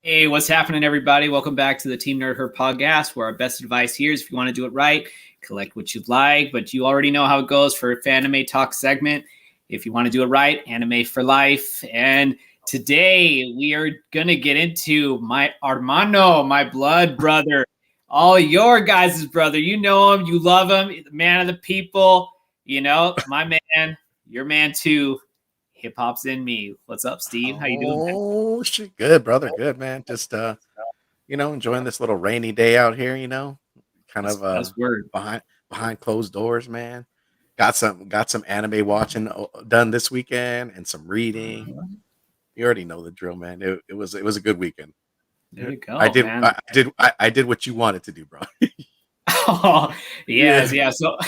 Hey, what's happening, everybody? Welcome back to the Team Nerd Herd podcast, where our best advice here is if you want to do it right, collect what you like, but you already know how it goes for a Fanime Talk segment. If you want to do it right, anime for life. And today we are going to get into my hermano, my blood brother, all your guys' brother. You know him, you love him, the man of the people, you know, my man, your man too. Hip hop's in me. What's up, Steve? How you doing, man? Oh shit, good brother, good man. Just enjoying this little rainy day out here. Kind of That's word. behind closed doors, man. Got some anime watching done this weekend and some reading. You already know the drill, man. It was a good weekend. There you go, I did man. I did what you wanted to do, bro. Oh, yes, yeah. So,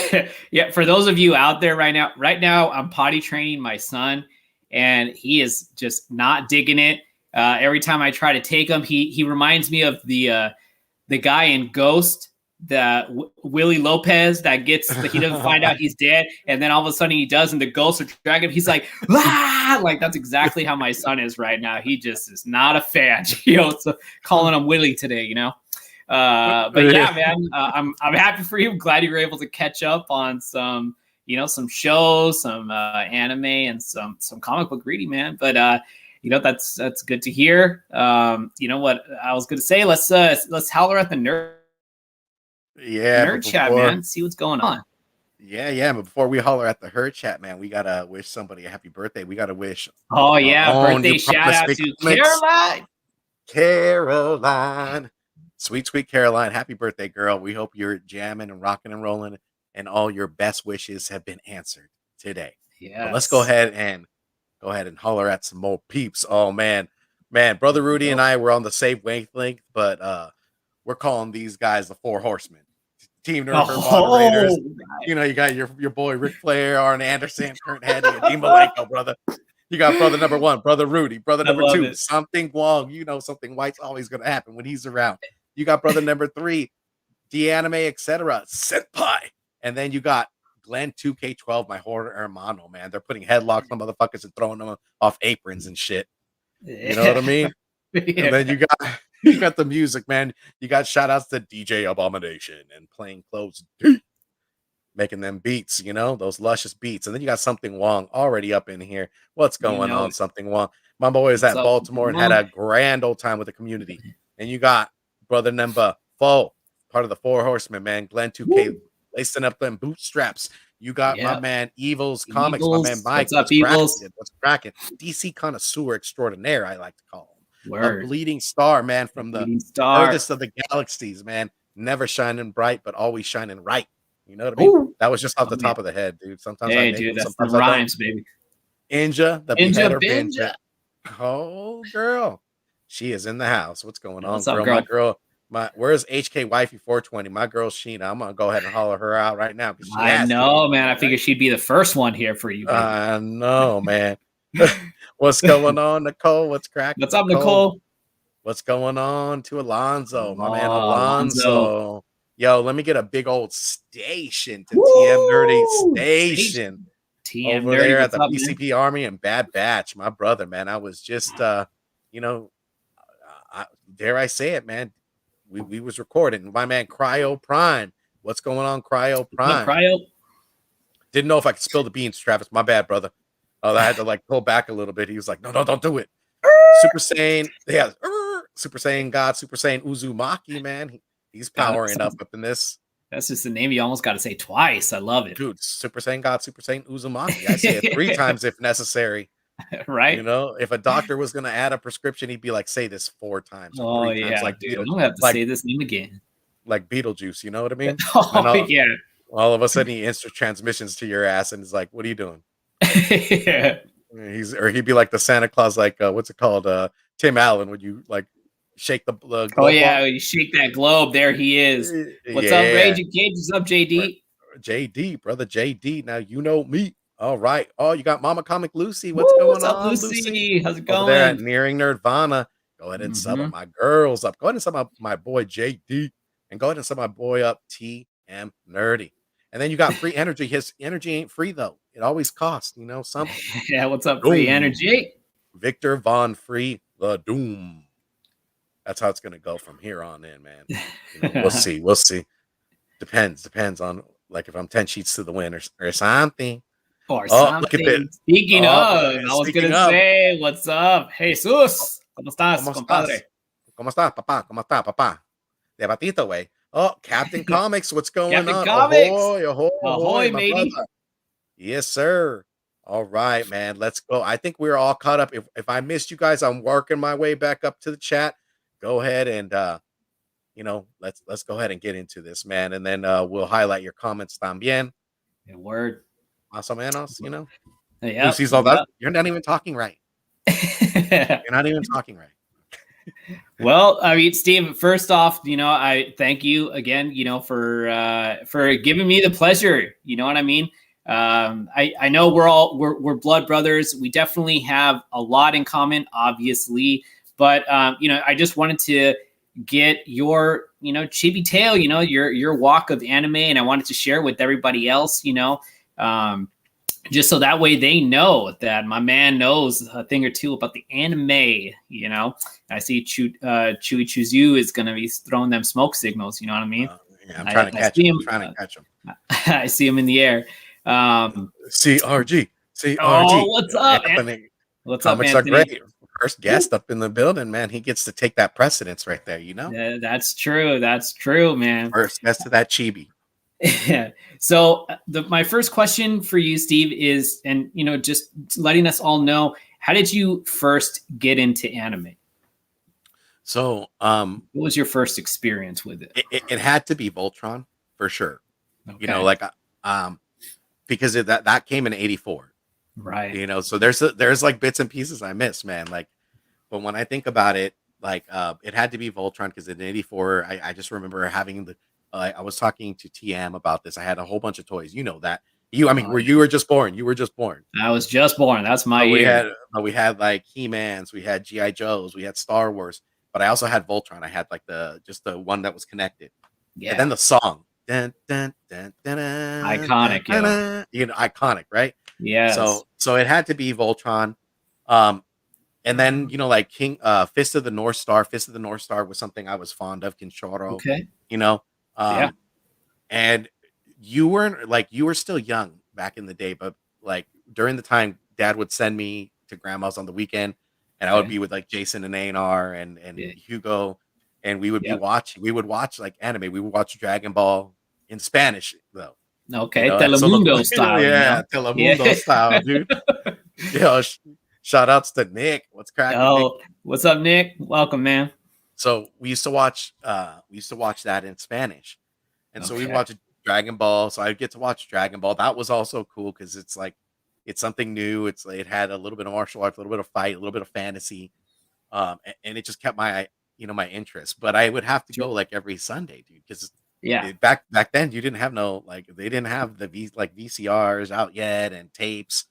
yeah, for those of you out there right now, I'm potty training my son, and he is just not digging it. Every time I try to take him, he reminds me of the guy in Ghost, Willie Lopez that he doesn't find out he's dead, and then all of a sudden he does, and the ghost will drag him. He's like, ah! Like that's exactly how my son is right now. He just is not a fan. So calling him Willie today, But yeah, man, I'm happy for you. I'm glad you were able to catch up on some shows, some anime, and some comic book reading, man. But that's good to hear. You know what I was going to say? Let's holler at the nerd chat, man. See what's going on. Yeah. But before we holler at the herd chat, man, we gotta wish somebody a happy birthday. We gotta wish. Oh yeah, birthday shout out to Caroline. Sweet Caroline, happy birthday, girl. We hope you're jamming and rocking and rolling, and all your best wishes have been answered today. Yeah. Let's go ahead and holler at some more peeps. Oh man, brother Rudy and I were on the same wavelength, but we're calling these guys the Four Horsemen. Team Nerd moderators. You got your boy Ric Flair, Arn Anderson, Kurt Hennig, and Dean Malenko, brother. You got brother number one, brother Rudy. Brother number two, something Wong. Something white's always going to happen when he's around. You got brother number three, D-Anime, etc. Senpai. And then you got Glenn 2K12, my horror hermano, man. They're putting headlocks on motherfuckers and throwing them off aprons and shit. You know what I mean? Yeah. And then you got the music, man. You got shout outs to DJ Abomination and Plain Clothes D, making them beats, those luscious beats. And then you got Something Wong already up in here. What's going on, Something Wong? My boy is at Baltimore and had a grand old time with the community. And you got brother number 4, part of the Four Horsemen, man. Glenn 2K lacing up them bootstraps. You got my man Evil's Comics, my man Mike. What's up, Evils? What's cracking? DC connoisseur extraordinaire, I like to call him. Word. A bleeding star, man, from the furthest of the galaxies, man. Never shining bright, but always shining right. You know what I mean? Ooh. That was just off the top of the head, dude. Sometimes I make that's sometimes the rhymes, baby. Inja, the beheader Binja. Oh, girl. She is in the house. What's going on, girl? My girl. Where's HK Wifey 420? My girl Sheena. I'm gonna go ahead and holler her out right now. I know, man. I figured she'd be the first one here for you. I know, man. What's going on, Nicole? What's cracking? What's up, Nicole? What's going on to Alonzo? My man Alonzo. Yo, let me get a big old station to TM Nerdy Station. TM over Nerdy, there at the up, PCP man? Army and Bad Batch. My brother, man. I was just dare I say it, man. We was recording. My man Cryo Prime. What's going on, Cryo Prime? Cryo? Didn't know if I could spill the beans, Travis. My bad, brother. I had to pull back a little bit. He was like, no, don't do it. Super Saiyan, Super Saiyan God, Super Saiyan Uzumaki, man. He's powering up in this. That's just the name you almost got to say twice. I love it. Dude, Super Saiyan God, Super Saiyan Uzumaki. I say it 3 times if necessary. Right? If a doctor was going to add a prescription, he'd be like, say this 4 times. Oh, 3 yeah. times, like dude, I don't have to say this name again. Like Beetlejuice, you know what I mean? Yeah. All of a sudden, he instant transmissions to your ass and is like, what are you doing? Yeah. He'd be like the Santa Claus, what's it called? Tim Allen, would you shake the globe? Oh yeah, you shake that globe. There he is. What's up, Raging Cage? What's up, JD? JD, brother JD. Now you know me. All right. Oh, you got Mama Comic Lucy. What's going on, Lucy? How's it going? Over there at Nearing Nerdvana. Go ahead and sub my girls up. Go ahead and sub my boy JD, and go ahead and sub my boy up TM Nerdy. And then you got free energy. His energy ain't free though. It always costs, something. Yeah, what's up, free energy? Victor Von Free, the Doom. that's how it's gonna go from here on in, man. We'll see. We'll see. Depends on like if I'm 10 sheets to the win or something. Or Oh, look at this. something. Speaking of, I was Speaking gonna of, say, what's up, Jesus? ¿Cómo estás, ¿cómo compadre? estás? ¿Cómo estás, papá? ¿Cómo está, papá? De batito, way. Oh, Captain Comics, what's going Captain on? Comics. Ahoy, ahoy, ahoy, Ahoy, my matey. brother. Yes, sir. All right, man. Let's go. I think we're all caught up. If I missed you guys, I'm working my way back up to the chat. Go ahead and let's go ahead and get into this, man. And then we'll highlight your comments también. Yeah, word. Más o menos, Yep, Lucy's all that. You're not even talking right. You're not even talking right. Well, I mean, Steve, first off, I thank you again, for giving me the pleasure. You know what I mean? I know we're blood brothers. We definitely have a lot in common, obviously, but I just wanted to get your chibi tale, your walk of anime, and I wanted to share with everybody else, just so that way they know that my man knows a thing or two about the anime. I see Chewy Chuzu is going to be throwing them smoke signals. You know what I mean? Yeah, I'm trying to catch him. I'm trying to catch him. I see him in the air. CRG. Oh, what's up, man? What's up, Comics Anthony? Are great. First guest up in the building, man. He gets to take that precedence right there, Yeah, that's true. That's true, man. First guest to that chibi. Yeah. So my first question for you, Steve, is, and just letting us all know, how did you first get into anime? So, what was your first experience with it? It had to be Voltron for sure. Okay. Because that came in '84, right? So there's like bits and pieces I miss, man. But when I think about it, it had to be Voltron because in '84, I just remember having I was talking to TM about this. I had a whole bunch of toys. You know that. You were just born. You were just born. I was just born. That's my year. We had like He-Mans, we had G.I. Joes, we had Star Wars, but I also had Voltron. I had like the one that was connected. Yeah. And then the song. Dun, dun, dun, dun, iconic, dun, dun, iconic, right? Yeah. So it had to be Voltron. And then like Fist of the North Star. Fist of the North Star was something I was fond of. Kinshoro. Okay. Yeah. And you were still young back in the day, but like during the time Dad would send me to grandma's on the weekend, and I would be with like Jason and Anar and Hugo, and we would we would watch like anime. We would watch Dragon Ball in Spanish though. Okay, Telemundo style. Yeah, Telemundo style, dude. Shout outs to Nick. What's cracking? Oh, Nick? What's up, Nick? Welcome, man. So we used to watch that in Spanish. And so we watched Dragon Ball. So I get to watch Dragon Ball. That was also cool because it's something new. It had a little bit of martial arts, a little bit of fight, a little bit of fantasy. And it just kept my my interest. But I would have to go like every Sunday, dude, because back then you didn't have they didn't have the VCRs out yet and tapes.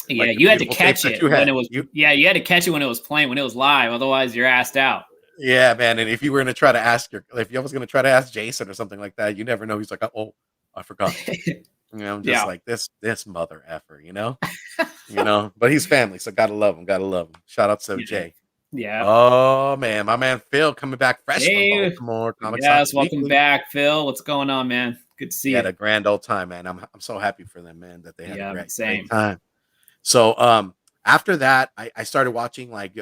You had to catch it when it was you had to catch it when it was playing, when it was live, otherwise you're asked out. Yeah, man. And if you were going to try to ask Jason or something like that, you never know. He's like, oh, I forgot. I'm just like this mother effer, but he's family. So gotta love him. Shout out to Jay. Yeah. Oh man, my man Phil coming back fresh from Baltimore. Yes, welcome back, Phil. What's going on, man? Good to see you. Had a grand old time, man. I'm so happy for them, man, that they had a great time. So after that, I started watching like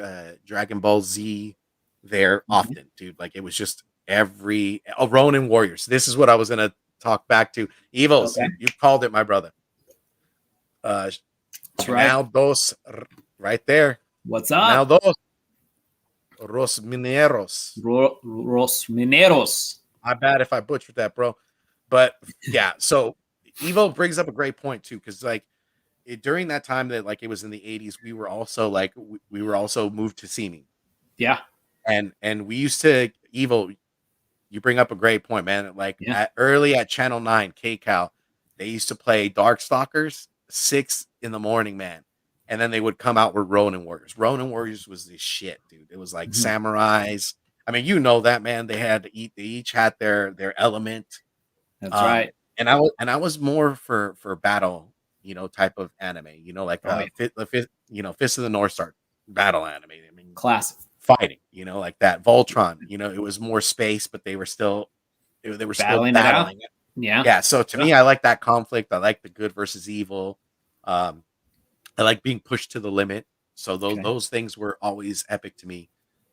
Dragon Ball Z there often, dude. Like it was just Ronin Warriors. This is what I was gonna talk back to. Evils, you called it, my brother. That's right. Now dos right there. What's up? Now dos. Los Mineros. Los Mineros. My bad if I butchered that, bro. But yeah, so Evo brings up a great point too, because like during that time that like it was in the 80s, we were also moved to Simi. Yeah. And we used to Evo. You bring up a great point, man. Like early at Channel 9, KCAL, they used to play Darkstalkers 6 a.m, man. And then they would come out with Ronin Warriors. Ronin Warriors was the shit, dude. It was like samurais. I mean, you know that, man. They each had their element. That's right. And I was more for battle, type of anime. Like Fist of the North Star battle anime. I mean, classic. fighting, you know, like that Voltron, you know, it was more space, but they were still Battling it out. battling it. Yeah. Yeah, so to me, I like that conflict. I like the good versus evil. Um, I like being pushed to the limit. So those things were always epic to me.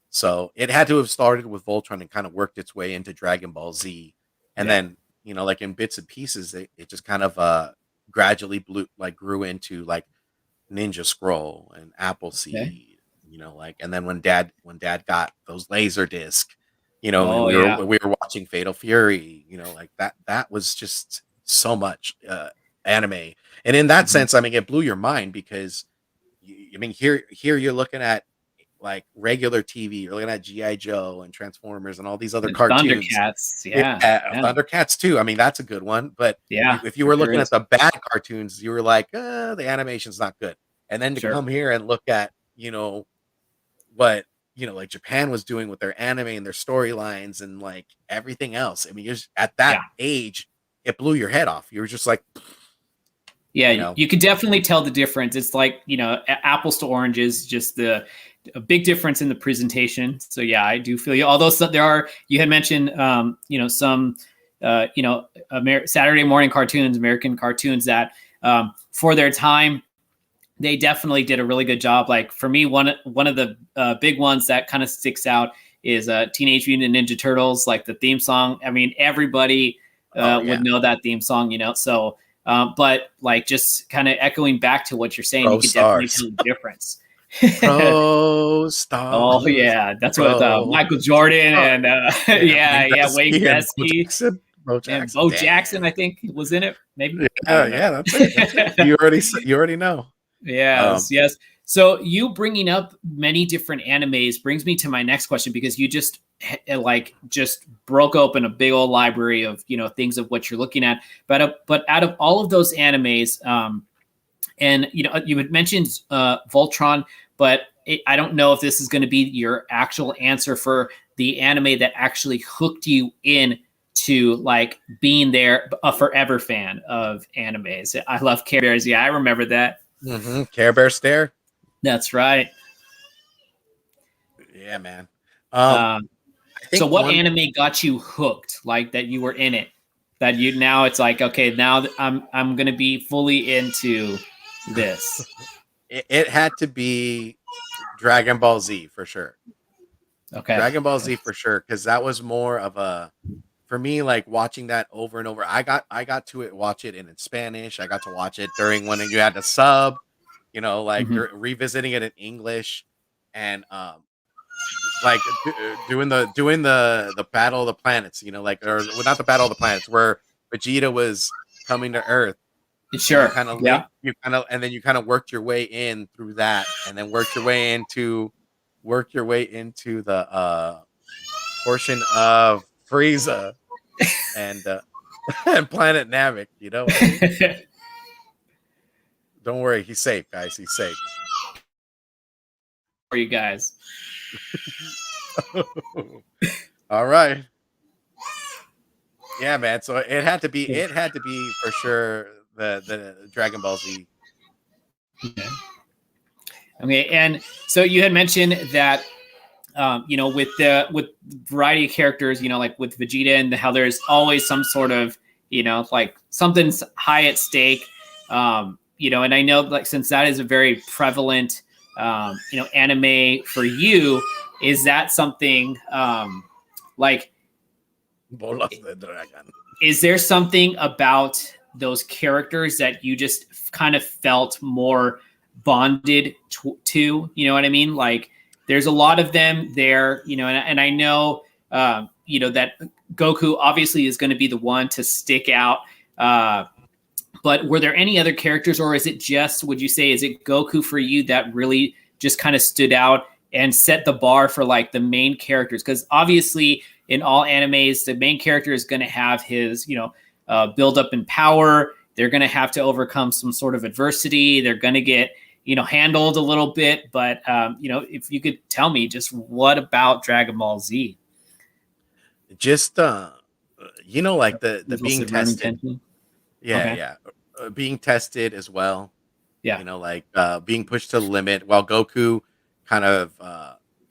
So it had to have started with Voltron and kind of worked its way into Dragon Ball Z, and Yeah. then you know, like in bits and pieces, it just kind of gradually grew into like Ninja Scroll and Okay. Appleseed, you know, like, and then when dad got those laser disc, you know, and Oh we were yeah. we were watching Fatal Fury, you know, like that was just so much anime. And in that Mhm. sense, I mean, it blew your mind because I mean, here you're looking at like regular TV, you're looking at GI Joe and Transformers and all these other And cartoons. Thundercats. Yeah, Yeah. Yeah. Thundercats too. I mean, that's a good one. But Yeah. if you It were sure looking at is. the bad cartoons, you were like, the animation's not good. And then to Sure. come here and look at, you know, what, you know, like Japan was doing with their anime and their storylines and like everything else. I mean, you're just, at that Yeah. age, it blew your head off. You were just like, Yeah, you know, you could definitely tell the difference. It's like, apples to oranges, just a big difference in the presentation. So yeah, I do feel you. Although there are, you had mentioned, some, Saturday morning cartoons, American cartoons that, for their time, they definitely did a really good job. Like for me, one of the big ones that kind of sticks out is Teenage Mutant Ninja Turtles, like the theme song. I mean, everybody oh would yeah, know that theme song, So, but like just kind of echoing back to what you're saying, you Pro could definitely Stars, tell the difference. Pro Oh Stars, yeah, that's what Pro Michael Jordan Stars. and Yeah, yeah, Wayne yeah, Wayne Gretzky and Bo Gretzky Jackson. Bo and Jackson, Bo Jackson, damn. I think was in it. Maybe I Yeah, don't know. yeah, that's it. That's it. You already know. Yes, Um, yes. So you bringing up many different animes brings me to my next question, because you just just broke open a big old library of things of what you're looking at. But out of all of those animes, and you had mentioned Voltron, but I don't know if this is going to be your actual answer for the anime that actually hooked you in to like being a forever fan of animes. I love Care Bears. Yeah, I remember that. Care Bear Stare. That's right. Yeah, man. Um, I so think what one anime got you hooked? Like that you were in it, that you now it's like, okay, now I'm gonna be fully into this. it had to be Dragon Ball Z for sure. Okay. Dragon Ball Z for sure, because that was more of a, for me, like watching that over and over. I got to watch it in Spanish. I got to watch it during when you had to sub, you know, like Mhm. revisiting it in English, and like doing the Battle of the Planets, you know, like, or well, not the Battle of the Planets, where Vegeta was coming to Earth, and you Sure. kind of Yeah. and then you kind of worked your way in through that, and then worked your way into the portion of Frieza and and Planet Namek. You know what I mean? Don't worry, he's safe, guys. He's safe. For you guys. All right. Yeah, man. So it had to be for sure the Dragon Ball Z. Okay. Okay. And so you had mentioned that with variety of characters, like with Vegeta, and how there's always some sort of, like something's high at stake. And I know, like, since that is a very prevalent, anime for you, is that something, like, Bolas de Dragon. is there something about those characters that you just kind of felt more bonded to? You know what I mean? Like, there's a lot of them there, and I know, that Goku obviously is going to be the one to stick out. But were there any other characters, or would you say, is it Goku for you that really just kind of stood out and set the bar for like the main characters? Because obviously in all animes, the main character is going to have his, build up in power. They're going to have to overcome some sort of adversity. They're going to get, handled a little bit. But, if you could tell me, just what about Dragon Ball Z? Just like the being Learning tested. tension. Yeah, Okay. yeah. Being tested as well. Yeah. Like being pushed to the limit, while Goku kind of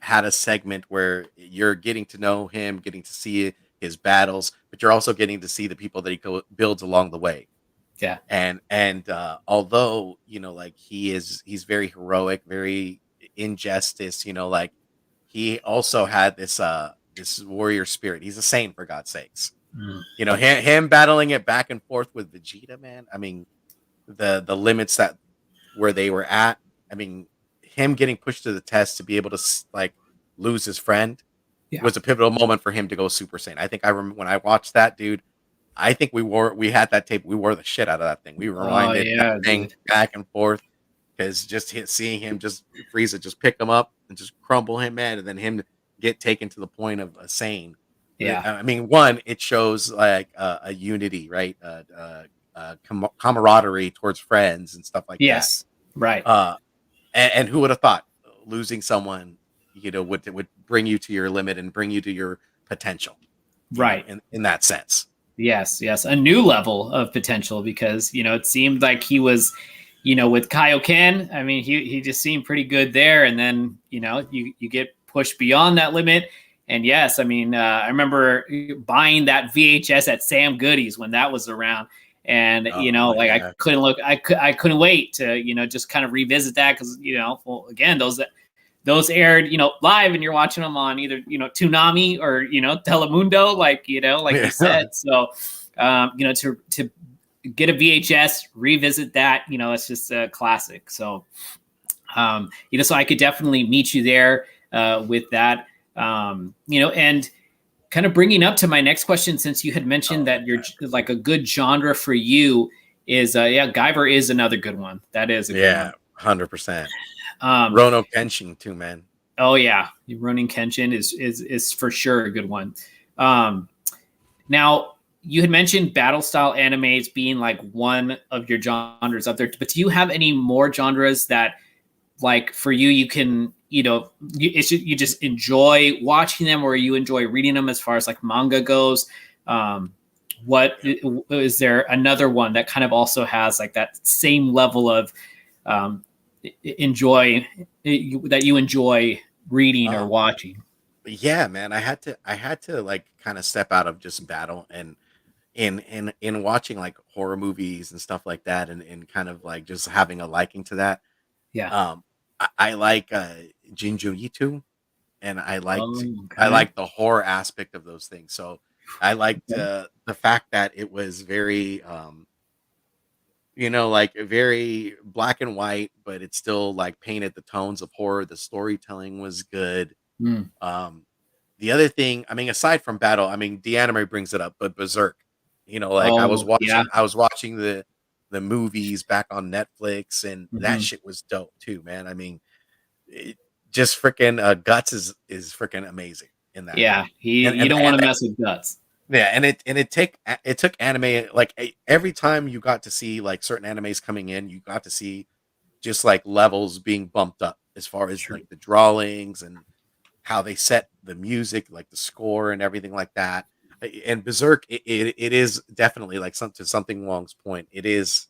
had a segment where you're getting to know him, getting to see his battles, but you're also getting to see the people that builds along the way. Yeah. And although, like he's very heroic, very injustice, like he also had this warrior spirit. He's a saint, for God's sakes. Him battling it back and forth with Vegeta, man. I mean, the limits that where they were at. I mean, him getting pushed to the test to be able to like lose his friend was a pivotal moment for him to go Super Saiyan. I think I remember when I watched that, dude. I think we had that tape. We wore the shit out of that thing. We rewinded that thing back and forth because just seeing him just Frieza just pick him up and just crumble him, man, and then him get taken to the point of a Saiyan. Yeah, I mean, one, it shows like a unity, right? Camaraderie towards friends and stuff like that. Yes, right. And who would have thought losing someone, would bring you to your limit and bring you to your potential, right? In that sense. Yes, a new level of potential because it seemed like he was, with Kaioken. I mean, he just seemed pretty good there, and then you get pushed beyond that limit. And yes, I mean, I remember buying that VHS at Sam Goody's when that was around, and I couldn't wait to just kind of revisit that because well, again, those aired live, and you're watching them on either Toonami or Telemundo, like you said. So to get a VHS, revisit that, it's just a classic. So so I could definitely meet you there with that. And kind of bringing up to my next question, since you had mentioned that you're like a good genre for you is Guyver is another good one. That is a good one. 100%. Rono Kenshin too, man. Oh yeah, Ronin Kenshin is for sure a good one. Now you had mentioned battle style animes being like one of your genres up there, but do you have any more genres that, like, for you can you just enjoy watching them, or you enjoy reading them as far as like manga goes? What is there another one that kind of also has like that same level of that you enjoy reading or watching? Yeah, man, I had to like kind of step out of just battle and in watching like horror movies and stuff like that, and kind of like just having a liking to that. I like Jinju Ito, and I liked the horror aspect of those things. So I liked the fact that it was very like very black and white, but it still like painted the tones of horror. The storytelling was good. The other thing, I mean, aside from battle, I mean, the anime brings it up, but Berserk, I was watching the movies back on Netflix, and that shit was dope too, man. I mean, just freaking Guts is freaking amazing in that. Yeah, you don't want to mess with Guts. Yeah, and it took anime, like every time you got to see like certain animes coming in, you got to see just like levels being bumped up as far as like the drawings and how they set the music, like the score and everything like that. And Berserk, it is definitely like something Wong's point. It is,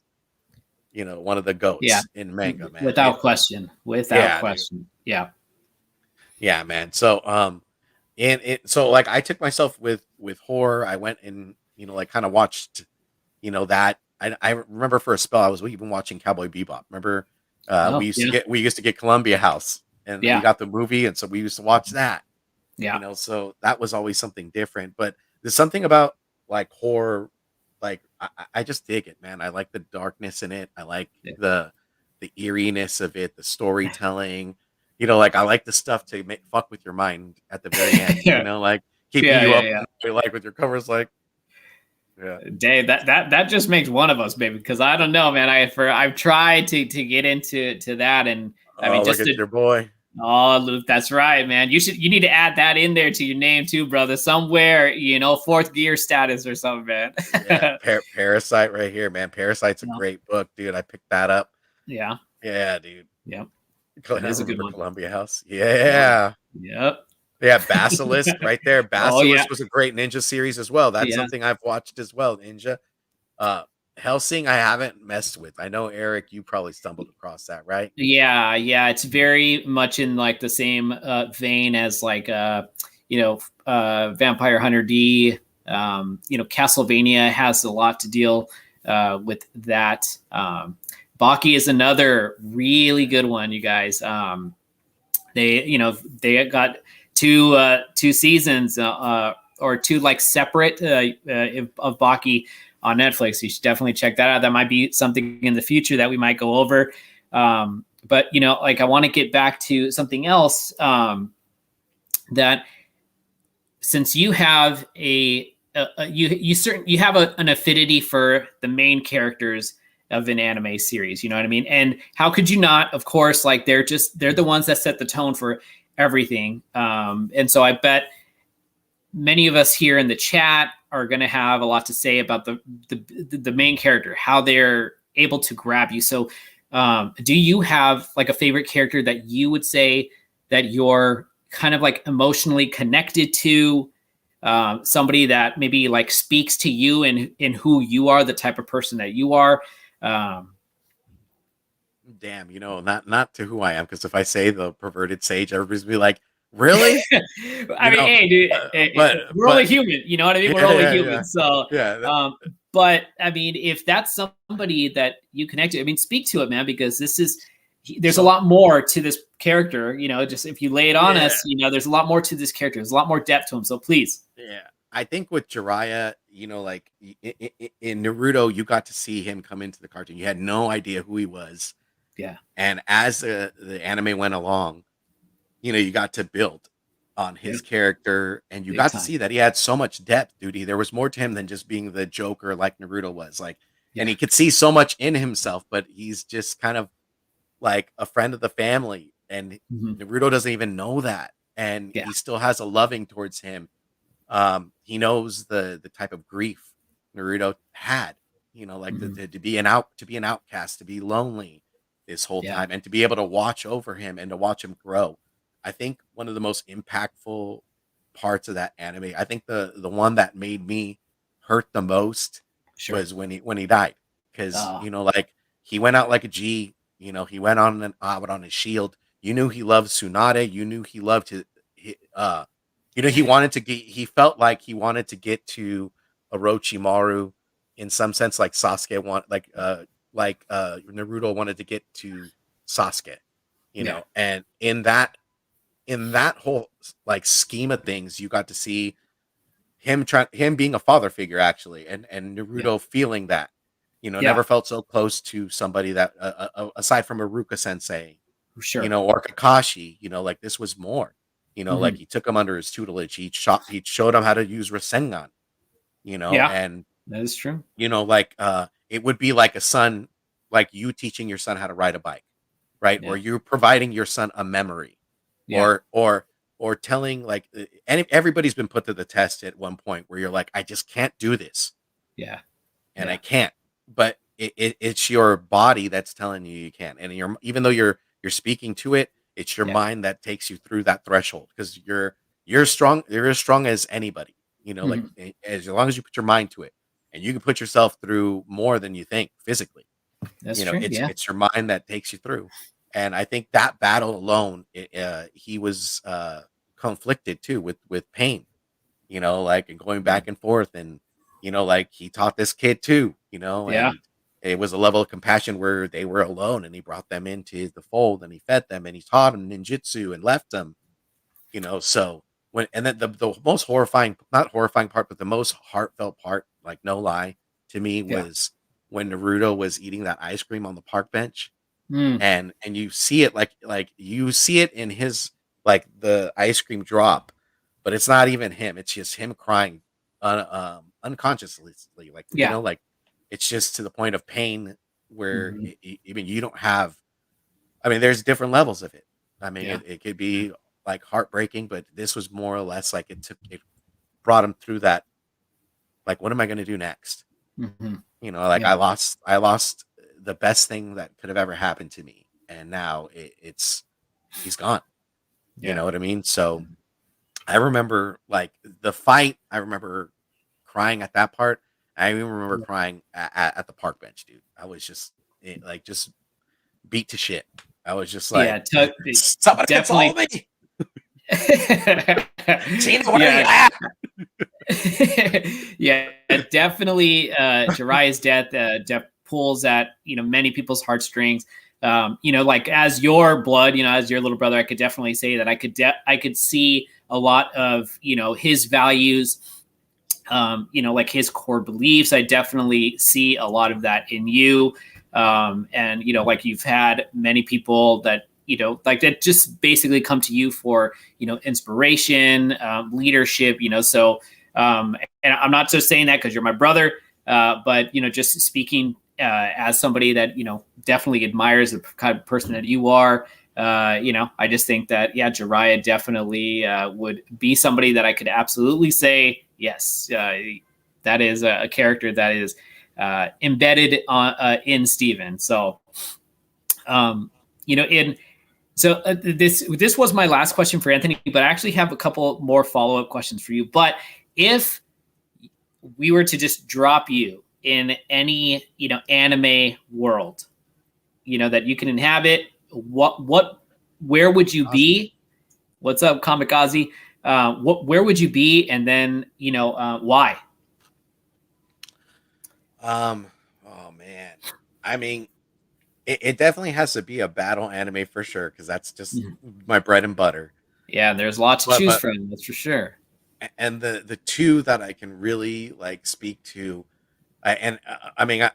one of the goats in manga, man. Without question. Yeah, man. So so like I took myself with horror. I went and like kind of watched that. I remember for a spell I was even watching Cowboy Bebop. Remember we used to get Columbia House, and we got the movie, and so we used to watch that. So that was always something different. But there's something about like horror, like I just dig it, man. I like the darkness in it. I like the eeriness of it, the storytelling. Like I like the stuff to fuck with your mind at the very end. Like keeping you up, like with your covers, like. Yeah, Dave, that just makes one of us, baby. Because I don't know, man. I've tried to get into that, and I mean, just look at your boy. Oh, that's right, man. You need to add that in there to your name too, brother. Somewhere, fourth gear status or something, man. Parasite right here, man. Parasite's a great book, dude. I picked that up. Yeah, dude. Yep. It is a good one. Columbia House. Yeah. Yep. Yeah, Basilisk right there. Basilisk was a great ninja series as well. That's something I've watched as well, Ninja. Hellsing, I haven't messed with. I know Eric, you probably stumbled across that, right? Yeah, yeah, it's very much in like the same vein as like Vampire Hunter D. Castlevania has a lot to deal with that. Baki is another really good one, you guys. They got two seasons or two like separate of Baki on Netflix. You should definitely check that out. That might be something in the future that we might go over. But I want to get back to something else that since you have you have an affinity for the main characters of an anime series, you know what I mean? And how could you not? Of course, like they're the ones that set the tone for everything. And so I bet many of us here in the chat are going to have a lot to say about the main character, how they're able to grab you. So do you have like a favorite character that you would say that you're kind of like emotionally connected to, somebody that maybe like speaks to you and in who you are, the type of person that you are? Damn, not to who I am, because if I say the perverted sage, everybody's be like, really? I mean, hey, dude, we're only human. You know what I mean? We're only human. So, but I mean, if that's somebody that you connect to, I mean, speak to it, man, because there's a lot more to this character. Just if you lay it on us, there's a lot more to this character. There's a lot more depth to him. So please. Yeah. I think with Jiraiya, like in Naruto, you got to see him come into the cartoon. You had no idea who he was. Yeah. And as the anime went along, you got to build on his character, and you got to see that he had so much depth, dude. There was more to him than just being the Joker like Naruto was. And he could see so much in himself, but he's just kind of like a friend of the family. And Naruto doesn't even know that. And he still has a loving towards him. He knows the type of grief Naruto had, to be an outcast, to be lonely this whole time, and to be able to watch over him and to watch him grow. I think one of the most impactful parts of that anime, I think the one that made me hurt the most was when he died, because he went out like a G. He went on out on his shield. You knew he loved Tsunade. You knew he loved he felt like he wanted to get to Orochimaru in some sense, like Sasuke Naruto wanted to get to Sasuke, and in that whole like scheme of things, you got to see him being a father figure actually, and Naruto feeling that, never felt so close to somebody that aside from Iruka Sensei, or Kakashi, like this was more. Like he took him under his tutelage. He showed him how to use Rasengan, and that is true. It would be like a son, like you teaching your son how to ride a bike, right? Or you providing your son a memory, or telling and everybody's been put to the test at one point where you're like, I just can't do this. And I can't, but it's your body that's telling you can. And even though you're speaking to it, it's your mind that takes you through that threshold, because you're strong. You're as strong as anybody, like as long as you put your mind to it, and you can put yourself through more than you think physically. That's true. It's your mind that takes you through. And I think that battle alone, he was conflicted too with pain, and going back and forth, and he taught this kid too, and it was a level of compassion where they were alone, and he brought them into the fold, and he fed them, and he taught them ninjutsu and left them, so and then the most horrifying, not horrifying part, but the most heartfelt part, like no lie to me, was when Naruto was eating that ice cream on the park bench. And you see it like you see it in his, like the ice cream drop, but it's not even him. It's just him crying unconsciously, like, like it's just to the point of pain where even you don't have, I mean, there's different levels of it. I mean, it could be like heartbreaking, but this was more or less like it brought him through that. Like, what am I going to do next? I lost the best thing that could have ever happened to me, and now he's gone. You know what I mean? So I remember like the fight. I remember crying at that part, I even remember crying at the park bench, dude. I was just just beat to shit. I was just like, somebody definitely. console me. Gina, where are you at? Yeah, definitely. Jiraiya's death pulls at many people's heartstrings. Like as your blood, as your little brother, I could definitely say that I could see a lot of his values, like his core beliefs. I definitely see a lot of that in you, and like you've had many people that like that just basically come to you for inspiration, leadership. So and I'm not just saying that because you're my brother, but just speaking as somebody that definitely admires the kind of person that you are. I just think that Jiraiya definitely would be somebody that I could absolutely say yes. That is a character that is embedded in Steven. So, this was my last question for Anthony, but I actually have a couple more follow-up questions for you. But if we were to just drop you in any anime world that you can inhabit, where would you be? What's up, Kamikaze? Where would you be, and then why? Oh man, I mean, it definitely has to be a battle anime for sure, because that's just my bread and butter. Yeah, there's lots to choose from, that's for sure. And the two that I can really like speak to, I mean,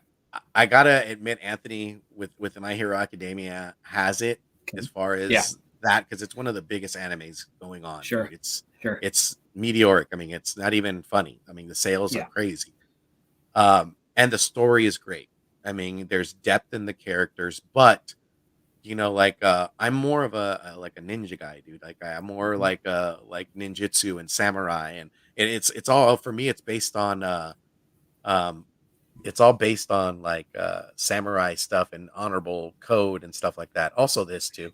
I gotta admit, Anthony with My Hero Academia has it as far as that, because it's one of the biggest animes going on. Sure, it's meteoric. I mean, it's not even funny. I mean, the sales are crazy, and the story is great. I mean, there's depth in the characters, but like I'm more of a ninja guy, dude. Like I'm more like ninjutsu and samurai, and it's all, for me, it's based on it's all based on like samurai stuff and honorable code and stuff like that. Also this too,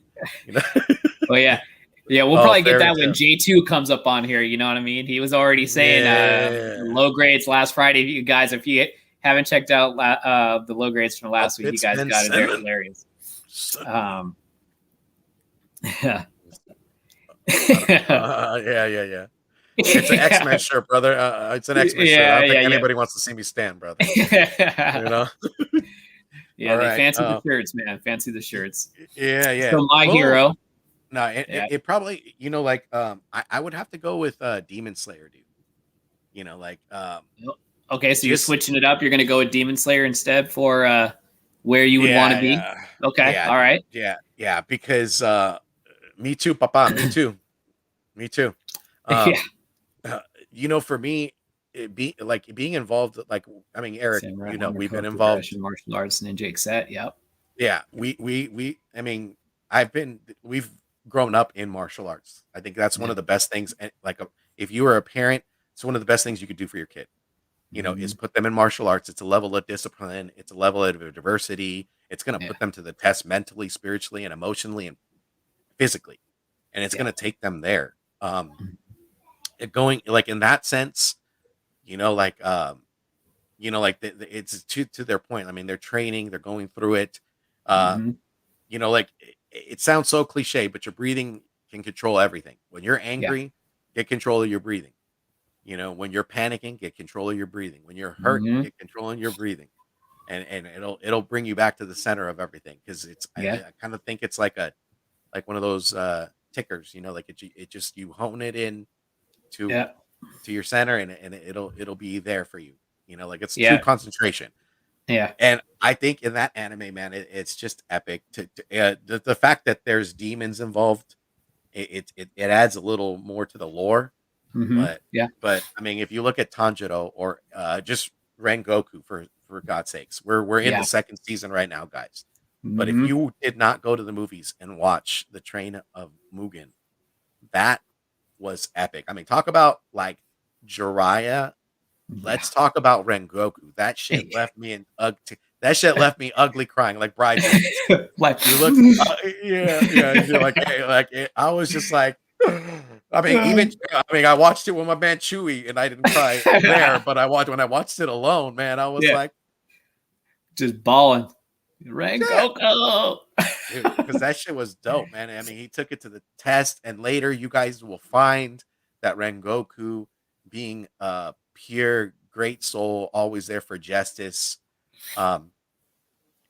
Oh yeah, we'll probably get that when J2 comes up on here. You know what I mean? He was already saying low grades last Friday. You guys, if you haven't checked out the low grades from last week, you guys got it. They're hilarious. Yeah. Yeah. It's an X-Men shirt, brother. It's an X-Men shirt. I don't think anybody wants to see me stand, brother. Yeah, they fancy the shirts, man. Fancy the shirts. Yeah. So My Hero. No, it probably, I would have to go with Demon Slayer, dude. Okay, so you're switching it up. You're gonna go with Demon Slayer instead for where you would want to be. Okay, all right. Yeah, because me too, Papa. Me too. For me, being involved, like, I mean, Eric, we've been involved in martial arts, ninja, etc. Yep. Yeah, I mean, we've grown up in martial arts. I think that's one of the best things. And like, if you were a parent, it's one of the best things you could do for your kid. Is put them in martial arts. It's a level of discipline. It's a level of diversity. It's going to put them to the test mentally, spiritually, and emotionally, and physically, and it's going to take them there. Going like in that sense, it's to their point. I mean, they're training, they're going through it. It sounds so cliche, but your breathing can control everything. When you're angry, get control of your breathing. When you're panicking, get control of your breathing. When you're hurt, get control of your breathing, and it'll bring you back to the center of everything. Because I kind of think it's like one of those tickers, like it just, you hone it in to your center, and it'll be there for you. Like it's true concentration. Yeah. And I think in that anime, man, it's just epic. The fact that there's demons involved, it adds a little more to the lore. But I mean, if you look at Tanjiro or just Rengoku, for God's sakes, we're in the second season right now, guys. But if you did not go to the movies and watch the Train of Mugen, that was epic. I mean, talk about like Jiraiya. Let's talk about Rengoku. That shit left me ugly crying, like Bride. Like you look, I was just like, I mean, I watched it with my man Chewy, and I didn't cry there, but when I watched it alone, man, I was like, just balling. Rengoku, dude, because that shit was dope, man. I mean, he took it to the test, and later you guys will find that Rengoku, being a pure great soul, always there for justice, um,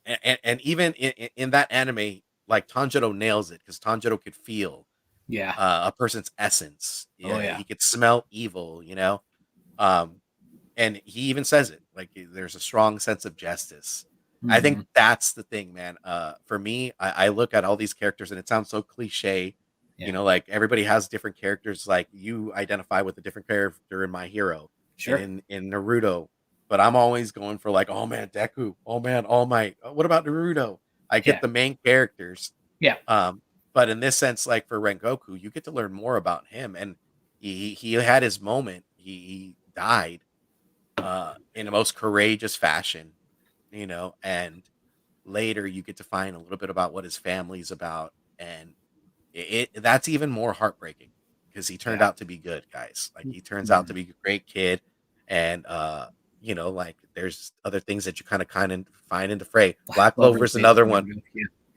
and even in that anime, like Tanjiro nails it because Tanjiro could feel a person's essence. Yeah, he could smell evil, Um, and he even says it like there's a strong sense of justice. I think that's the thing, man. For me, I look at all these characters and it sounds so cliche. Like everybody has different characters. Like you identify with a different character in My Hero, and in Naruto. But I'm always going for like, oh man, Deku. Oh man, All Might. What about Naruto? I get the main characters. But in this sense, like for Rengoku, you get to learn more about him, and he had his moment. He died in the most courageous fashion, and later you get to find a little bit about what his family's about, and that's even more heartbreaking because he turned out to be good, guys. Like he turns out to be a great kid, and like there's other things that you kind of find in the fray. Black Clover's another one.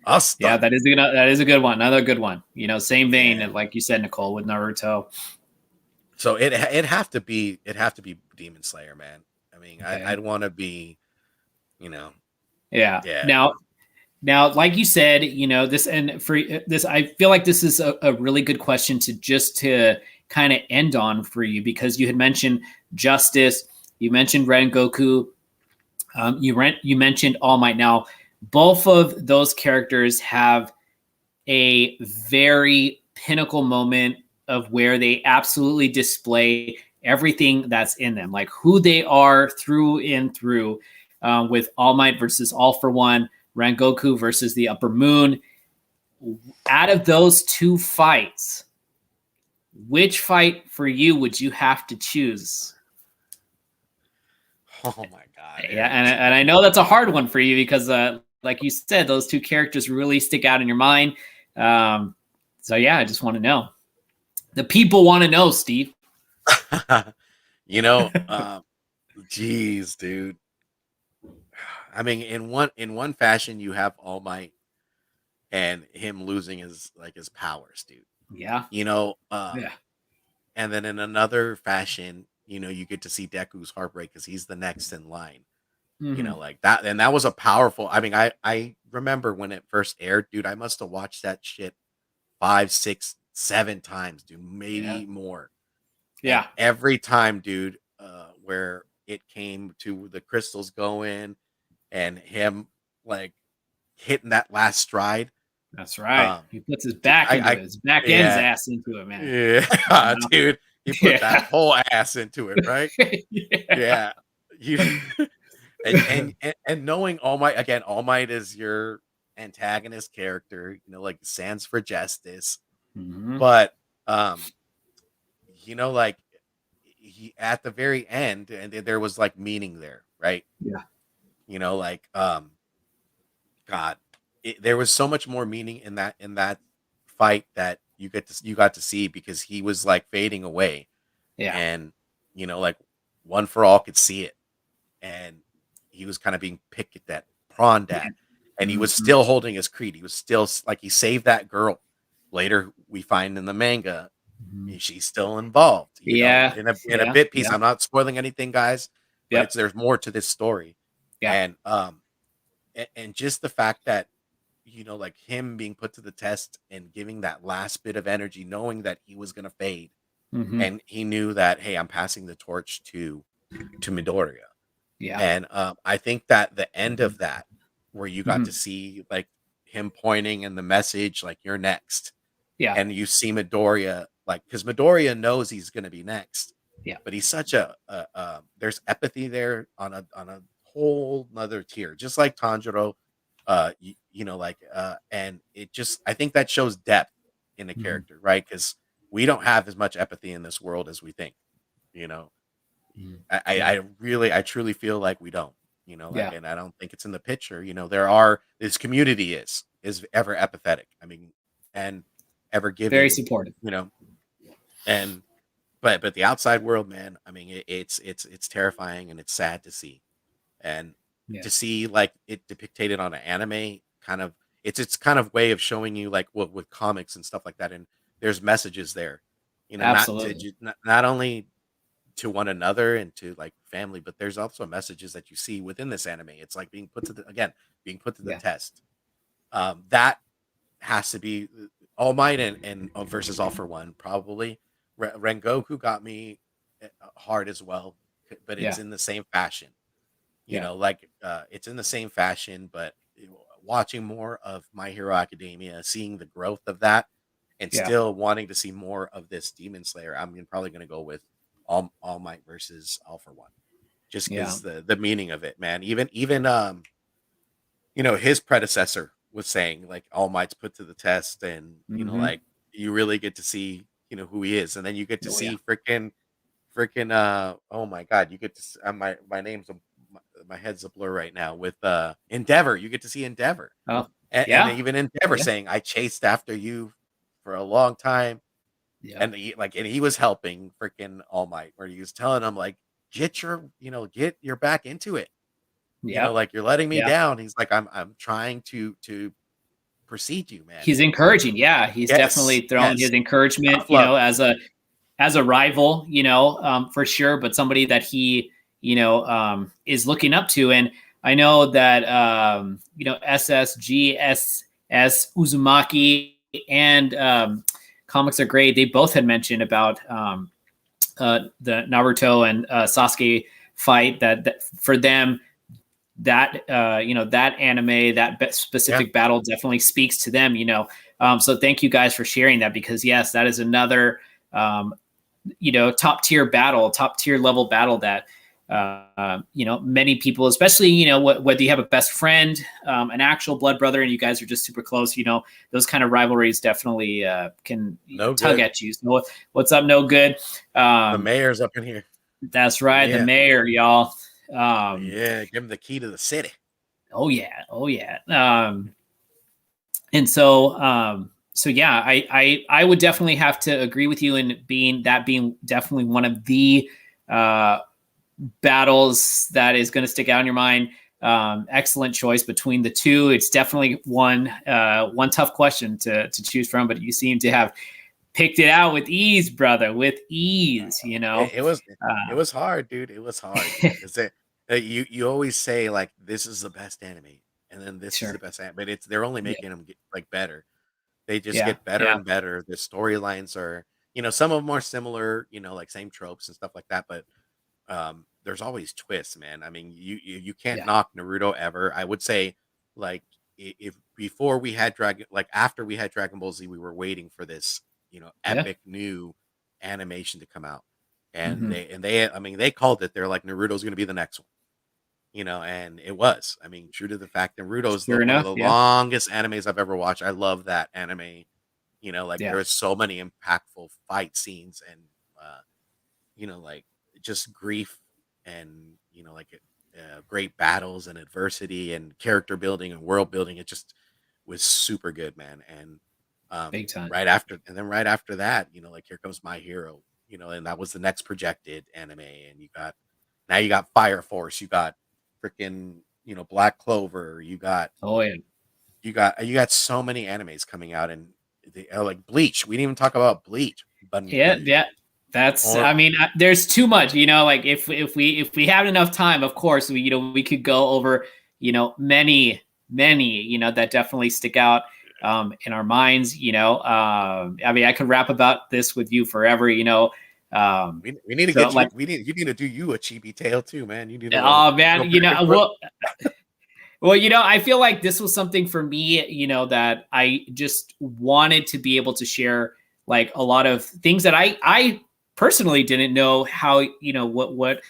That is a good one. Another good one. Same vein, like you said, Nicole, with Naruto. So it'd have to be Demon Slayer, man. I mean, I'd want to be, Now, like you said, this, and for this, I feel like this is a really good question to kind of end on for you, because you had mentioned justice, you mentioned Rengoku, you mentioned All Might. Now, both of those characters have a very pinnacle moment of where they absolutely display everything that's in them, like who they are through and through, with All Might versus All for One, Rengoku versus the Upper Moon. Out of those two fights, which fight for you would you have to choose? Oh my God. Yeah, and I know that's a hard one for you because, like you said, those two characters really stick out in your mind. So yeah, I just want to know. The people want to know, Steve. Geez, dude. I mean, in one fashion, you have All Might and him losing his powers, dude. Yeah. And then in another fashion, you get to see Deku's heartbreak because he's the next in line. Like that, and that was a powerful. I mean, I remember when it first aired, dude. I must have watched that shit 5, 6, 7 times, dude, maybe more. Yeah. And every time, dude, where it came to the crystals going and him like hitting that last stride. That's right. He puts his back into it. His back and his ass into it, man. Yeah, dude. He put that whole ass into it, right? Yeah. And knowing All Might, again, All Might is your antagonist character, like stands for justice. But like he at the very end, and there was like meaning there, right? Yeah. Like God, there was so much more meaning in that fight that you got to see, because he was like fading away. Yeah. And like One for All could see it, and he was kind of being picked at, prawned at, and he was still holding his creed. He was still like, he saved that girl. Later we find in the manga, she's still involved. In a bit piece. I'm not spoiling anything, guys, but there's more to this story. And just the fact that like him being put to the test and giving that last bit of energy, knowing that he was gonna fade, and he knew that, hey, I'm passing the torch to Midoriya. And I think that the end of that, where you got to see like him pointing and the message, like, you're next. And you see Midoriya, like, because Midoriya knows he's going to be next. But he's such there's empathy there on a whole nother tier, just like Tanjiro, and it just, I think that shows depth in the character, right? Because we don't have as much empathy in this world as we think. I truly feel like we don't, and I don't think it's in the picture. This community is ever empathetic. I mean, and ever giving, very supportive. And but the outside world, man, I mean, it's terrifying and it's sad to see. And Yeah. to see like it depicted on an anime, kind of it's kind of way of showing you like what with comics and stuff like that. And there's messages there, not to Absolutely. not only to one another and to like family, but there's also messages that you see within this anime. It's like being put to the Yeah. test. That has to be All Might and versus All for One, probably. Rengoku got me hard as well, but it's Yeah. in the same fashion. Yeah. Like it's in the same fashion, but watching more of My Hero Academia, seeing the growth of that, and Yeah. still wanting to see more of this Demon Slayer, I'm probably going to go with All Might versus All for One, just Yeah. because the meaning of it, man. Even his predecessor was saying like All Might's put to the test, and Mm-hmm. like you really get to see who he is, and then you get to Oh yeah. see freaking oh my god, you get to my name's my head's a blur right now with Endeavor. You get to see Endeavor, Oh and yeah. even Endeavor Yeah. saying I chased after you for a long time, Yeah. and he was helping freaking All Might, where he was telling him like get your back into it, Yeah. like you're letting me Yeah. down. He's like I'm trying to precede you, man. He's encouraging. Yeah. He's Yes, definitely throwing yes, his encouragement, tough love. as a rival, for sure, but somebody that he, is looking up to. And I know that, SSGSS Uzumaki and Comics Are Great, they both had mentioned about the Naruto and Sasuke fight, that for them, that that anime, that Yeah, specific battle definitely speaks to them. So thank you guys for sharing that, because yes, that is another top tier battle, top tier level battle that many people, especially whether you have a best friend, an actual blood brother, and you guys are just super close, those kind of rivalries definitely can no tug good. at you. So what's up, no good? The mayor's up in here. That's right, the Yeah, mayor, y'all. yeah. Give him the key to the city. Oh yeah, oh yeah. And so yeah, I would definitely have to agree with you in being definitely one of the battles that is going to stick out in your mind. Excellent choice between the two. It's definitely one tough question to choose from, but you seem to have picked it out with ease, brother, with ease. It was hard, dude. It was hard, because you always say like this is the best anime, and then this is the Sure. best anime, but they're only Yeah. making them get like better. They just Yeah. get better Yeah. and better. The storylines are, some of them are similar, like same tropes and stuff like that, but there's always twists, man. I mean, you can't Yeah. knock Naruto ever. I would say, like, if before we had after we had Dragon Ball Z, we were waiting for this, Yeah. epic new animation to come out, and Mm-hmm. I mean, they called it. They're like, Naruto's going to be the next one, and it was. I mean, true to the fact, Naruto's Sure one of enough. the Yeah. longest animes I've ever watched. I love that anime. Like Yeah. there was so many impactful fight scenes, and like just grief, and like great battles and adversity and character building and world building. It just was super good, man. And Big time. right after that, like here comes My Hero, and that was the next projected anime. And you got Fire Force, you got freaking Black Clover, Oh yeah. you got so many animes coming out, and they are like Bleach. We didn't even talk about Bleach, but Yeah. Yeah. That's, or I mean, there's too much, like if we have enough time, of course, we could go over, many, that definitely stick out in our minds. I mean, I could rap about this with you forever. we need to So get you. like, You need to do you a Chibi Tale too, man. You need to oh go man, back and forth. well, I feel like this was something for me, that I just wanted to be able to share, like a lot of things that I personally didn't know how, what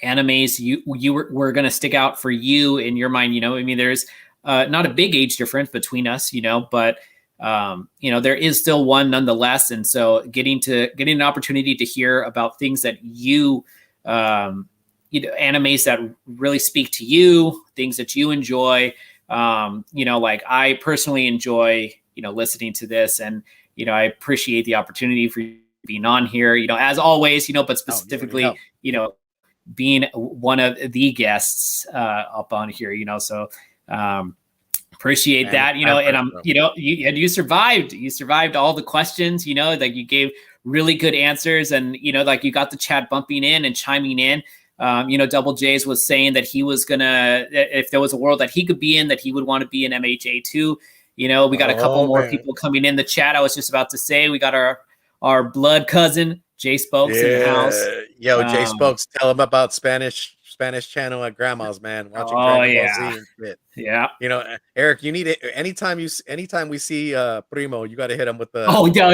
animes you were going to stick out for you in your mind. I mean, there's not a big age difference between us, but there is still one nonetheless. And so getting an opportunity to hear about things that animes that really speak to you, things that you enjoy. Like I personally enjoy, listening to this, and I appreciate the opportunity for you being on here, as always, but specifically, being one of the guests up on here, so appreciate that, and I'm, you survived all the questions, like you gave really good answers, and like you got the chat bumping in and chiming in. Double J's was saying that he was gonna, if there was a world that he could be in, that he would want to be in MHA too. We got a couple more people coming in the chat. I was just about to say, we got our blood cousin Jay Spokes in the house. Yo, Jay Spokes, tell him about Spanish channel at grandma's, man. Watching Dragon Ball Z and shit. Yeah. Eric, you need it anytime we see Primo, you got to hit him with the. Oh yeah,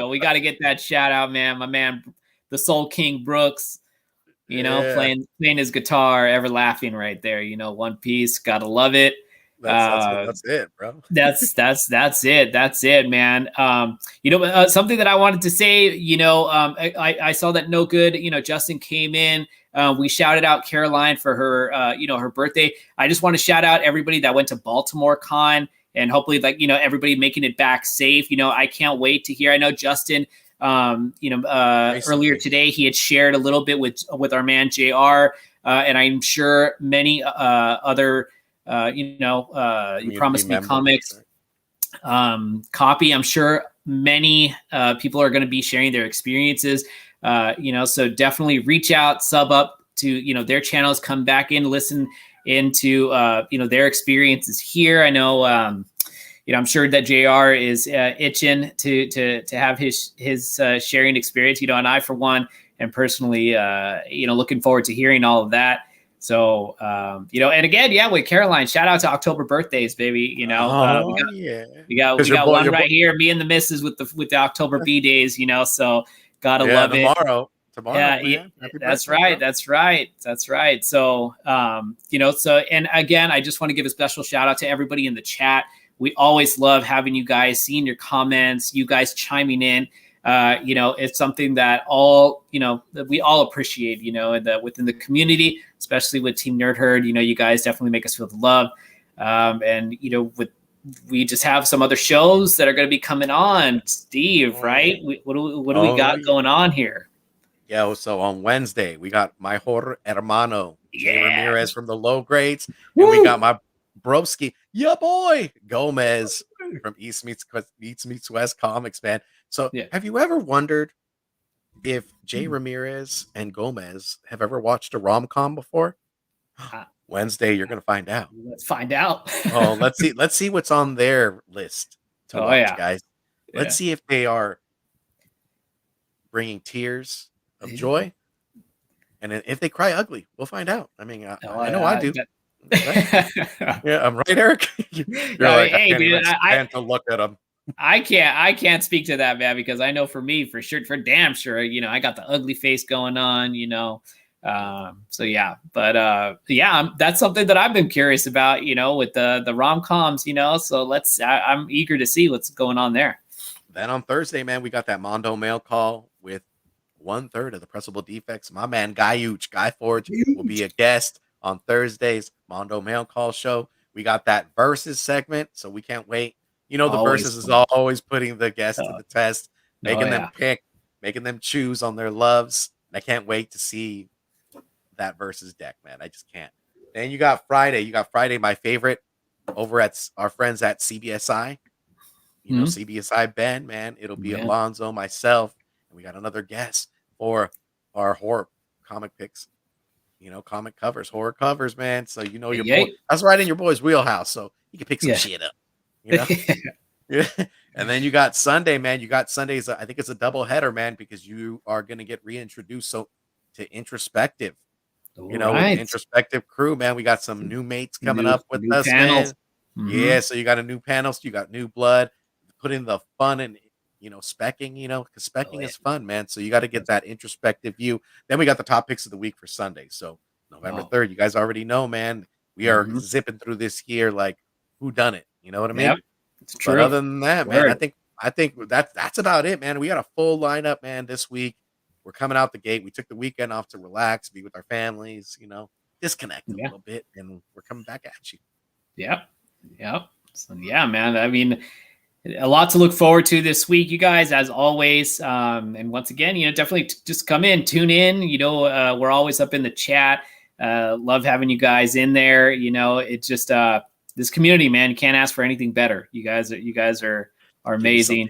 we got to get that shout out, man. My man, the Soul King Brooks, playing his guitar, ever laughing right there. One Piece, gotta love it. That's it, bro. that's it. That's it, man. Something that I wanted to say, I saw that No Good, Justin came in. We shouted out Caroline for her, her birthday. I just want to shout out everybody that went to Baltimore Con, and hopefully, everybody making it back safe. I can't wait to hear. I know Justin, earlier today, he had shared a little bit with our man JR, and I'm sure many other. You promised me comics copy. I'm sure many people are going to be sharing their experiences. So definitely reach out, sub up to their channels, come back in, listen into their experiences here. I know I'm sure that JR is itching to have his sharing experience. And I, for one, am personally looking forward to hearing all of that. So, and again, with Caroline, shout out to October birthdays, baby. We got one right here. Me and the missus with the October B days, so gotta love tomorrow. Yeah, that's right. That's right. So, and again, I just want to give a special shout out to everybody in the chat. We always love having you guys, seeing your comments, you guys chiming in. It's something that that we all appreciate, within the community, especially with Team Nerd Herd. You guys definitely make us feel the love. And we just have some other shows that are going to be coming on. Steve, right? What do we got going on here? Yeah, so on Wednesday we got my horror hermano Jay Ramirez from the Low Grades, and we got my broski, boy, Gomez from East Meets West Comics, man. So have you ever wondered if Jay Ramirez and Gomez have ever watched a rom-com before? Wednesday, you're gonna find out. Let's find out. Let's see what's on their list to watch, guys. Let's see if they are bringing tears of joy, and if they cry ugly, we'll find out. I mean, I know I do. Yeah, I'm right, Eric. I can't to look at them. I can't speak to that, man, because I know for me, for damn sure, I got the ugly face going on, so yeah, but that's something that I've been curious about, with the rom-coms, so I'm eager to see what's going on there. Then on Thursday, man, we got that Mondo mail call with 1/3 of the Pressable Defects. My man Guy Forge will be a guest on Thursday's Mondo mail call show. We got that versus segment, so we can't wait. The versus is always putting the guests to the test, making them pick, making them choose on their loves. And I can't wait to see that versus deck, man. I just can't. Then you got Friday, my favorite, over at our friends at CBSI. CBSI Ben, man. It'll be Alonzo, myself, and we got another guest for our horror comic picks. Comic covers, horror covers, man. So your boy, that's right in your boy's wheelhouse. So you can pick some shit up. Yeah. And then you got Sunday, man. You got Sundays. I think it's a double header, man, because you are going to get reintroduced to Introspective. With the Introspective crew, man. We got some new mates coming up with us, panels. Man. Mm-hmm. Yeah, so you got a new panel, so you got new blood. Put in the fun and specking, because specking is fun, man. So you got to get that introspective view. Then we got the top picks of the week for Sunday. So November 3rd, you guys already know, man. We are zipping through this year like who done it? You know what I mean? Yep. It's true. But other than that, man, I think that's about it, man. We got a full lineup, man, this week. We're coming out the gate. We took the weekend off to relax, be with our families, disconnect a little bit, and we're coming back at you. Yep. So, yeah, man. I mean, a lot to look forward to this week, you guys, as always. And once again, definitely just come in, tune in. We're always up in the chat. Love having you guys in there. It's just this community, man. You can't ask for anything better. You guys are amazing.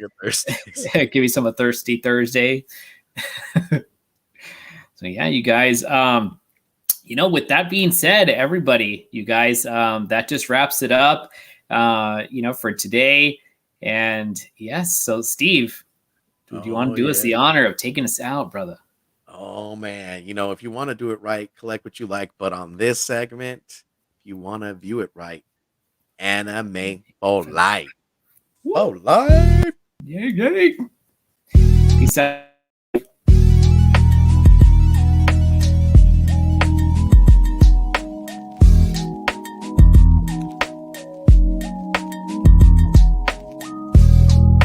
Give me some of Thirsty Thursday. So yeah, you guys. With that being said, everybody, you guys, that just wraps it up. For today. And yes, so Steve, do you want to do us the honor of taking us out, brother? Oh man, if you want to do it right, collect what you like. But on this segment, if you want to view it right, anime for life. Oh, life. Yay. Peace out.